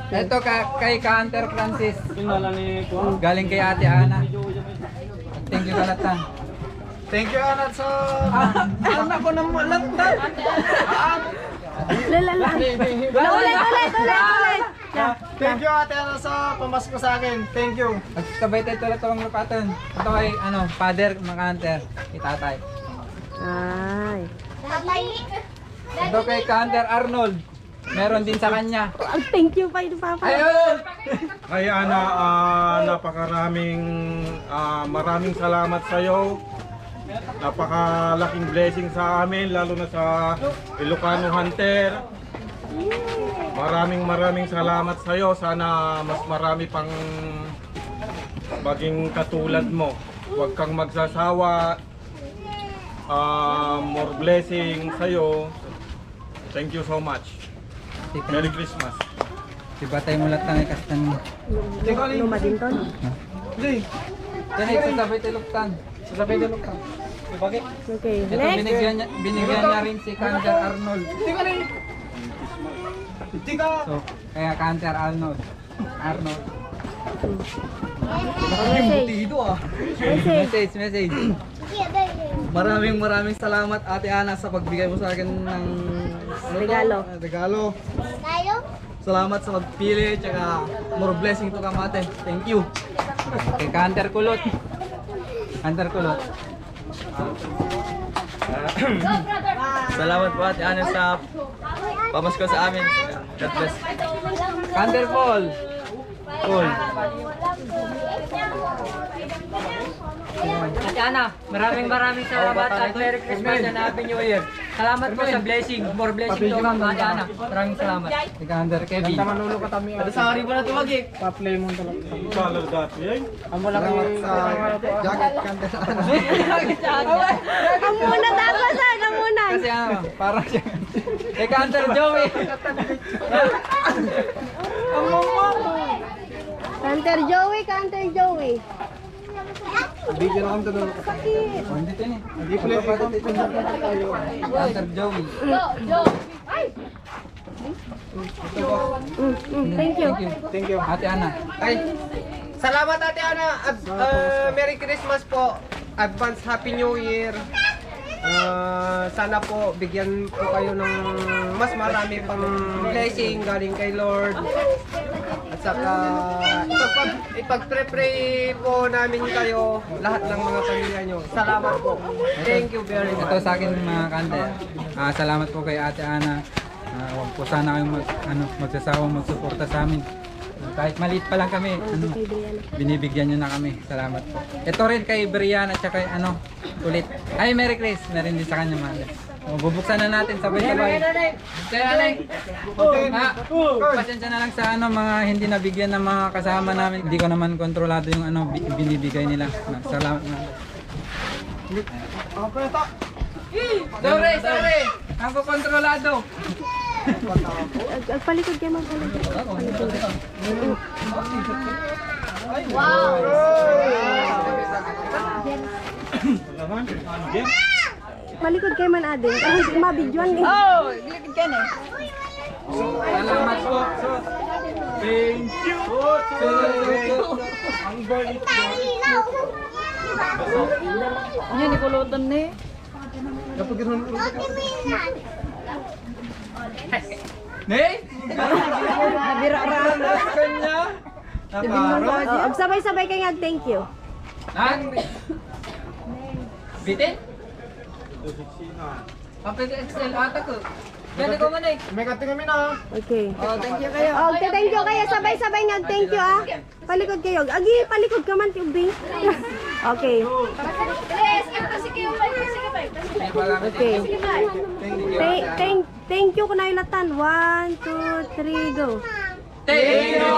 Ito kay Hunter Francis. Galing kay Ate Ana. Thank you Kalatan. Thank you Ana sa Anak ko ng malatan. Ulit. Thank you Ate Ana sa pamasko sa akin. Thank you. Magsabay tayo tulad ng lupatan. Ito kay father mga Hunter. Kay tatay. Ay. Ito kay Hunter Arnold. Meron din sa kanya. Thank you pa ito, Papa. Ayun! Kay Ana, maraming salamat sa iyo. Napakalaking blessing sa amin, lalo na sa Ilocano Hunter. Maraming salamat sa iyo. Sana mas marami pang maging katulad mo. Huwag kang magsasawa. More blessing sa iyo. Thank you so much. Merry Christmas. Diba tayo mulat ng ikastan mo? Luma din to. Hindi. Yan ay sasabay tayo luptan. Sasabay din ka. Bakit? Okay, Ito next. binigyan niya rin si Hunter Arnold. Hindi ka rin. Hindi ka. So, kaya Hunter Arnold. Message. Message. Message. Maraming salamat Ate Ana sa pagbigay mo sa akin ng regalo. Salamat sa pagpili tsaka more blessing to kamate. Thank you. Kay Hunter Kulot. Salamat po Ate Ana sa pamasko sa amin. God bless. Hunter Paul. Ate Ana, maraming salamat at Merry Christmas and Happy New Year. Salamat po sa blessing, more blessing to come Ate Ana. Maraming salamat. Kay Hunter Kevin. Ada sa hari mo na tumagi. Pa-play mo talaga. Color dati eh. Amo lang sa jacket Hunter Ana. Ang muna tapos ang muna. Kasi parang siya. Kay Hunter Joey. Hunter Joey. Bigyan lang kami doon. Hindi din eh. Hindi pala Hunter Joey. Thank you. Ate Ana. Ay, salamat Ate Ana at Merry Christmas po. Advance Happy New Year. Sana po bigyan po kayo ng mas marami pang blessing galing kay Lord. At saka ipag-pray po namin kayo, lahat ng mga pamilya nyo. Salamat po. Thank you very much. Ito sa akin mga kante. Salamat po kay Ate Ana. Huwag po sana kayong magsasawang magsuporta sa amin. Kahit maliit pa lang kami, binibigyan nyo na kami. Salamat po. Ito rin kay Brian at saka ulit. Ay, Merry Christmas. Meron din sa kanya mahal. Bubuksan na natin sabay-sabay. Kaya Alay, pasensya na lang sa mga hindi nabigyan ng mga kasama namin. Hindi ko naman kontrolado yung binibigay nila. Salamat na. Sorry! Ako kontrolado. Palikod kayo magpalikod. Palikod kayo man adin. Kasi mabidyoan eh. Gilipid ka na. Salamat po. Thank you. Ang bait. Yan, ikulutan na eh. Nay? Nabira-raan. Kanya? Sabay-sabay kayo thank you. Bitin? Kapit XL ata ko. Ganda ko man eh. May kati kami na. Okay. Thank you kayo. Thank you kayo. Sabay-sabay thank you Palikod kayo. Agi, palikod ka man, Tubing. Okay. Okay. Thank you kunay latan. 1, 2, 3, go. Thank you!